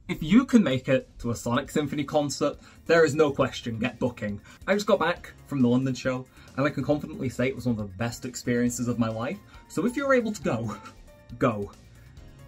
If you can make it to a Sonic Symphony concert, there is no question, get booking. I just got back from the London show, and I can confidently say it was one of the best experiences of my life, so if you're able to go, go.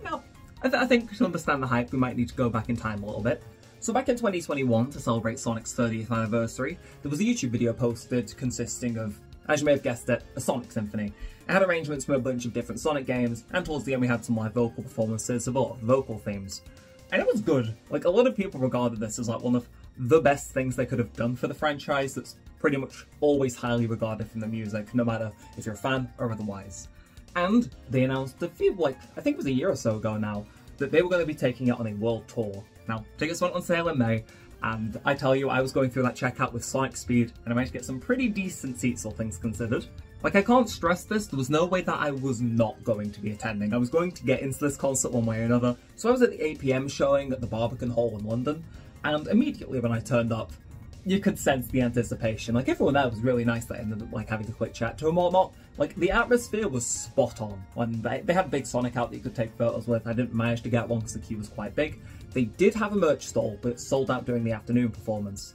Now, I think to understand the hype, we might need to go back in time a little bit. So back in 2021, to celebrate Sonic's 30th anniversary, there was a YouTube video posted consisting of, as you may have guessed it, a Sonic Symphony. It had arrangements from a bunch of different Sonic games, and towards the end we had some live vocal performances of all of the vocal themes. And it was good. Like, a lot of people regarded this as like one of the best things they could have done for the franchise. That's pretty much always highly regarded from the music, no matter if you're a fan or otherwise. And they announced a few, like, I think it was a year or so ago now, that they were going to be taking it on a world tour. Now, tickets went on sale in May, and I tell you, I was going through that checkout with Sonic speed, and I managed to get some pretty decent seats, all things considered. Like, I can't stress this, there was no way that I was not going to be attending. I was going to get into this concert one way or another. So I was at the 8 PM showing at the Barbican Hall in London, and immediately when I turned up, you could sense the anticipation. Like, everyone there was really nice that I ended up, like, having a quick chat to him or not. Like, the atmosphere was spot on. When they had a big Sonic out that you could take photos with. I didn't manage to get one because the queue was quite big. They did have a merch stall, but it sold out during the afternoon performance.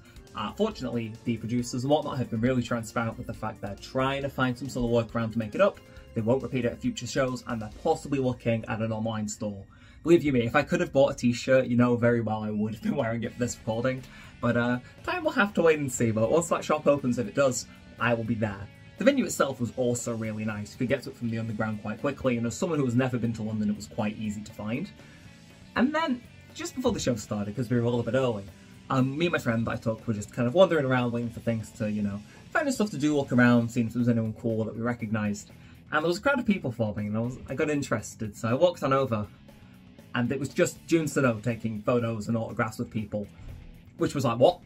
Fortunately, the producers and whatnot have been really transparent with the fact they're trying to find some sort of workaround to make it up. They won't repeat it at future shows, and they're possibly looking at an online store. Believe you me, if I could have bought a t-shirt, you know very well I would have been wearing it for this recording. But time will have to wait and see, but once that shop opens, if it does, I will be there. The venue itself was also really nice. You could get to it from the underground quite quickly, and as someone who has never been to London, it was quite easy to find. And then, just before the show started, because we were a little bit early, me and my friend that I took were just kind of wandering around waiting for things to, you know, finding stuff to do, look around, seeing if there was anyone cool that we recognised. And there was a crowd of people forming, and I got interested, so I walked on over, and it was just Jun Sano taking photos and autographs with people, which was like, what?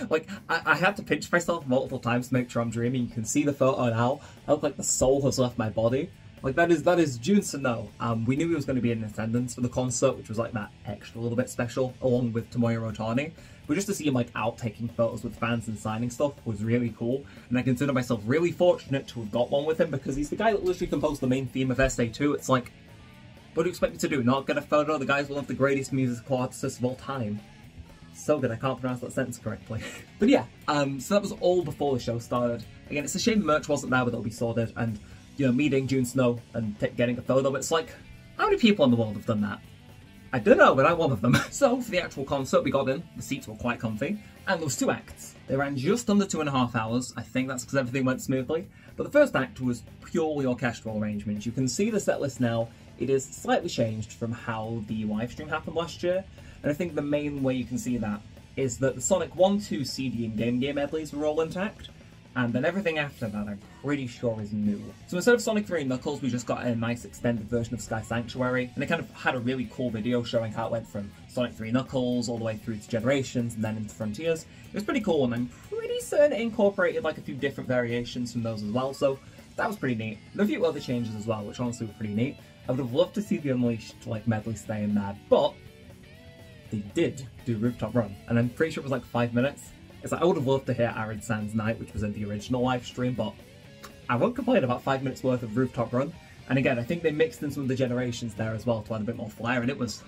Like, I had to pinch myself multiple times to make sure I'm dreaming. You can see the photo now. I look like the soul has left my body. Like, that is Jun Sano. We knew he was going to be in attendance for the concert, which was like that extra little bit special, along with Tomoya Otani. But just to see him like out taking photos with fans and signing stuff was really cool. And I consider myself really fortunate to have got one with him, because he's the guy that literally composed the main theme of SA2. It's like, what do you expect me to do? Not get a photo? The guy's one of the greatest musical artists of all time. So good, I can't pronounce that sentence correctly. But yeah, so that was all before the show started. Again, it's a shame the merch wasn't there, but it'll be sorted. And, you know, meeting Jun Snow and getting a photo, it's like, how many people in the world have done that? I don't know, but I'm one of them. So, for the actual concert, we got in, the seats were quite comfy, and there was 2 acts. They ran just under 2.5 hours. I think that's because everything went smoothly. But the first act was purely orchestral arrangements. You can see the set list now. It is slightly changed from how the live stream happened last year. And I think the main way you can see that is that the Sonic 1, 2 CD and Game Gear medleys were all intact, and then everything after that I'm pretty sure is new. So instead of Sonic 3 and Knuckles, we just got a nice extended version of Sky Sanctuary, and it kind of had a really cool video showing how it went from Sonic 3 Knuckles all the way through to Generations and then into Frontiers. It was pretty cool, and I'm pretty certain it incorporated like a few different variations from those as well, so that was pretty neat. There were a few other changes as well, which honestly were pretty neat. I would have loved to see the Unleashed like medley stay in there, but they did do Rooftop Run, and I'm pretty sure it was like 5 minutes. It's like, I would have loved to hear Arid Sands Night, which was in the original live stream, but I won't complain about 5 minutes worth of Rooftop Run. And again, I think they mixed in some of the Generations there as well to add a bit more flair, and it was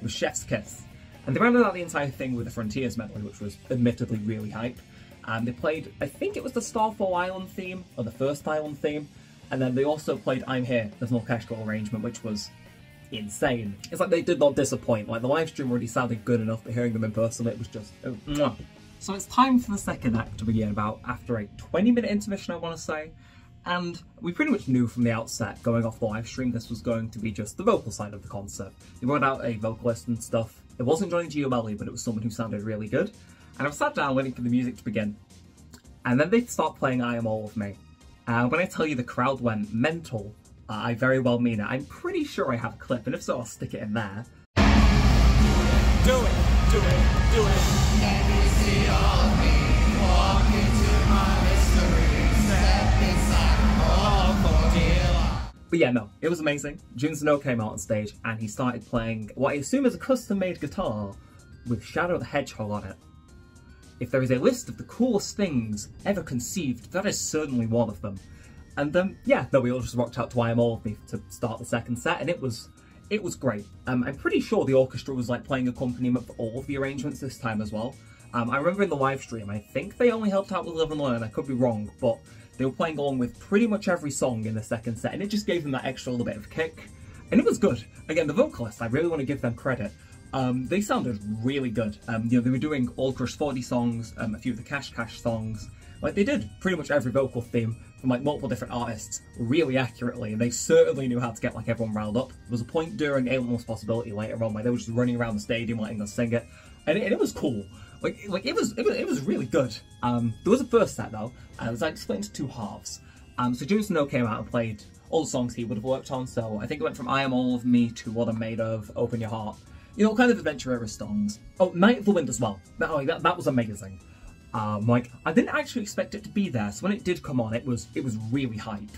chef's kiss. And they rounded out the entire thing with the Frontiers medley, which was admittedly really hype. And they played, I think it was the Starfall Island theme, or the first Island theme, and then they also played I'm Here as an orchestral arrangement, which was insane. It's like they did not disappoint. Like, the live stream already sounded good enough, but hearing them in person, it was just mwah. So it's time for the second act to begin, about after a 20-minute intermission, I want to say. And we pretty much knew from the outset, going off the live stream, this was going to be just the vocal side of the concert. They brought out a vocalist and stuff. It wasn't Johnny Giomelli, but it was someone who sounded really good. And I was sat down waiting for the music to begin. And then they start playing I Am All of Me. And when I tell you the crowd went mental, I very well mean it. I'm pretty sure I have a clip, and if so, I'll stick it in there. Do it, do it, do it. Let me see all of me. Walk into my mystery. Step inside all for dear. But yeah, no, it was amazing. Jun Sano came out on stage, and he started playing what I assume is a custom-made guitar with Shadow the Hedgehog on it. If there is a list of the coolest things ever conceived, that is certainly one of them. And yeah, no, we all just rocked out to I Am All of Me to start the second set, and it was it was great. I'm pretty sure the orchestra was like playing accompaniment for all of the arrangements this time as well. I remember in the live stream, I think they only helped out with Live and Learn, I could be wrong, but they were playing along with pretty much every song in the second set, and it just gave them that extra little bit of kick. And it was good. Again, the vocalists, I really want to give them credit. They sounded really good. You know, they were doing All Crush 40 songs, a few of the Cash Cash songs. Like, they did pretty much every vocal theme from like multiple different artists really accurately, and they certainly knew how to get like everyone riled up. There was a point during Almost Possibility later on where they were just running around the stadium letting us sing it, and it was cool. Like it was really good. There was a first set though, and it was like split into two halves. So Jun Snow came out and played all the songs he would have worked on. So I think it went from I Am All of Me to What I'm Made Of, Open Your Heart. You know, kind of adventure era songs. Oh, Night of the Wind as well. That was amazing. Like, I didn't actually expect it to be there, so when it did come on, it was really hype.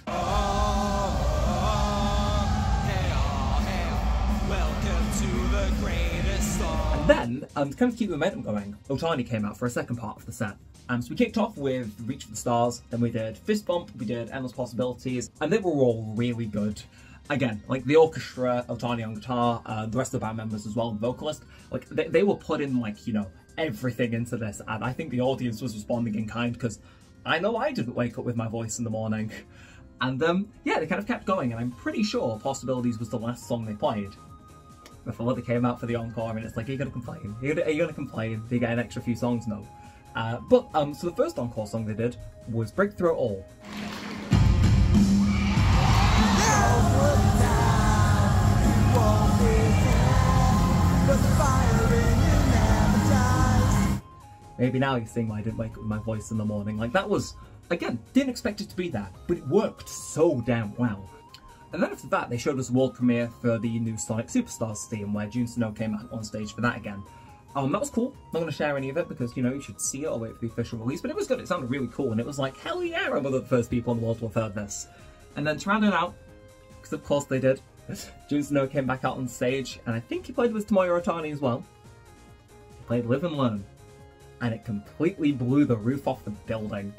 Welcome to the greatest song. And then, to kind of keep the momentum going, Otani came out for a second part of the set. So we kicked off with Reach for the Stars, then we did Fist Bump, we did Endless Possibilities, and they were all really good. Again, like the orchestra, Otani on guitar, the rest of the band members as well, the vocalist, like they were putting like, you know, everything into this, and I think the audience was responding in kind, because I know I didn't wake up with my voice in the morning. And yeah, they kind of kept going, and I'm pretty sure Possibilities was the last song they played before they came out for the encore, and it's like, are you going to complain? Are you going to complain? They get an extra few songs? No. So the first encore song they did was Break Through It All. Maybe now you're seeing why I didn't wake up with my voice in the morning. Like, that was, again, didn't expect it to be there, but it worked so damn well. And then after that, they showed us a world premiere for the new Sonic Superstars theme, where Jun Snow came out on stage for that again. That was cool. Not going to share any of it because, you know, you should see it or wait for the official release, but it was good. It sounded really cool, and it was like, hell yeah, I'm one of the first people in the world to have heard this. And then to round it out, because of course they did, Jun Snow came back out on stage, and I think he played with Tomoyo Otani as well. He played Live and Learn, and it completely blew the roof off the building.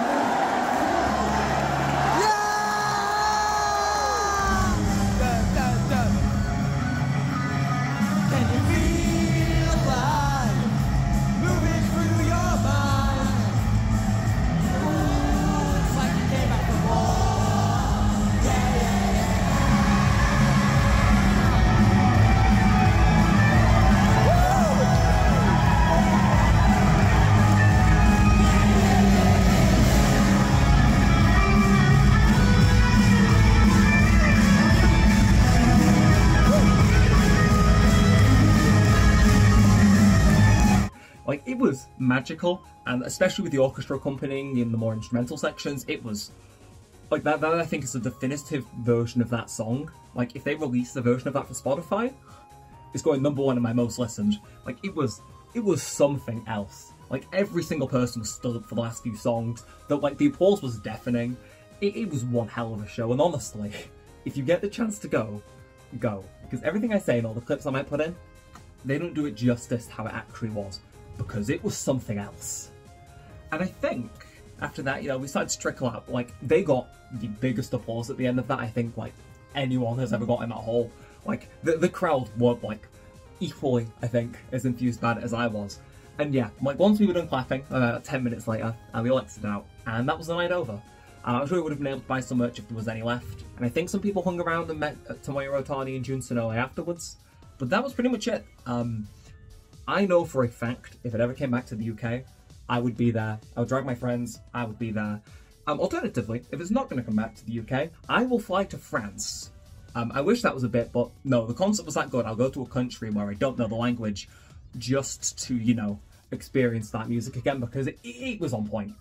Like, it was magical, and especially with the orchestra accompanying in the more instrumental sections, it was, like, that I think is a definitive version of that song. Like, if they released a version of that for Spotify, it's going #1 in my most listened. Like, it was something else. Like, every single person was stood up for the last few songs. The applause was deafening. It was one hell of a show, and honestly, if you get the chance to go. Because everything I say and all the clips I might put in, they don't do it justice how it actually was. Because it was something else. And I think after that, you know, we started to trickle out. Like, they got the biggest applause at the end of that, I think, like, anyone has ever got in that hall. Like, the crowd were, like, equally, I think, as enthused about it as I was. And yeah, like, once we were done clapping, about 10 minutes later, we all exited out, and that was the night over. I'm sure we would have been able to buy some merch if there was any left. And I think some people hung around and met Tomoyo Otani and Jun Snow afterwards. But that was pretty much it. I know for a fact, if it ever came back to the UK, I would be there. I would drag my friends, I would be there. Alternatively, if it's not going to come back to the UK, I will fly to France. I wish that was a bit, but no, the concert was that good. I'll go to a country where I don't know the language just to, you know, experience that music again, because it was on point.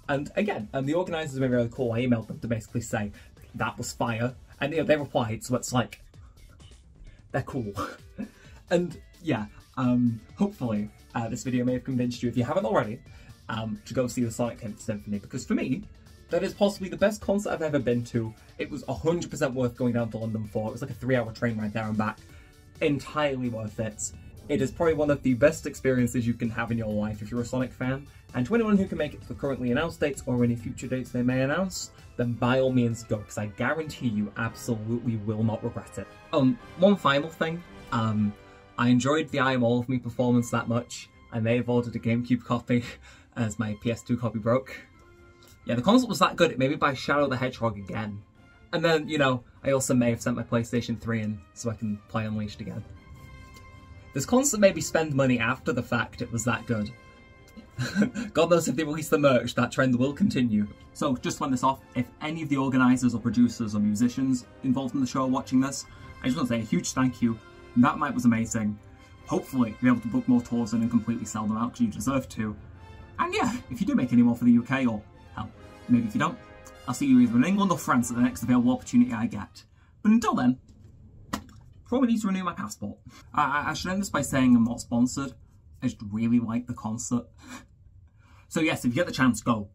And again, the organisers have been really cool. I emailed them to basically say, that was fire. And you know, they replied, so it's like, they're cool. And yeah, hopefully this video may have convinced you, if you haven't already, to go see the Sonic Symphony, because for me, that is possibly the best concert I've ever been to. It was 100% worth going down to London for. It was like a 3-hour train ride there and back. Entirely worth it. It is probably one of the best experiences you can have in your life if you're a Sonic fan. And to anyone who can make it to the currently announced dates or any future dates they may announce, then by all means go, because I guarantee you absolutely will not regret it. One final thing, I enjoyed the I Am All of Me performance that much. I may have ordered a GameCube copy as my PS2 copy broke. Yeah, the concert was that good, it made me buy Shadow the Hedgehog again. And then, you know, I also may have sent my PlayStation 3 in so I can play Unleashed again. This concert made me spend money after the fact it was that good. God knows if they release the merch, that trend will continue. So, just to end this off, if any of the organisers or producers or musicians involved in the show are watching this, I just want to say a huge thank you. That night was amazing. Hopefully, you'll be able to book more tours in and completely sell them out, because you deserve to. And yeah, if you do make any more for the UK, or hell, maybe if you don't, I'll see you either in England or France at the next available opportunity I get. But until then, probably need to renew my passport. I should end this by saying I'm not sponsored. I just really like the concert. So yes, if you get the chance, go.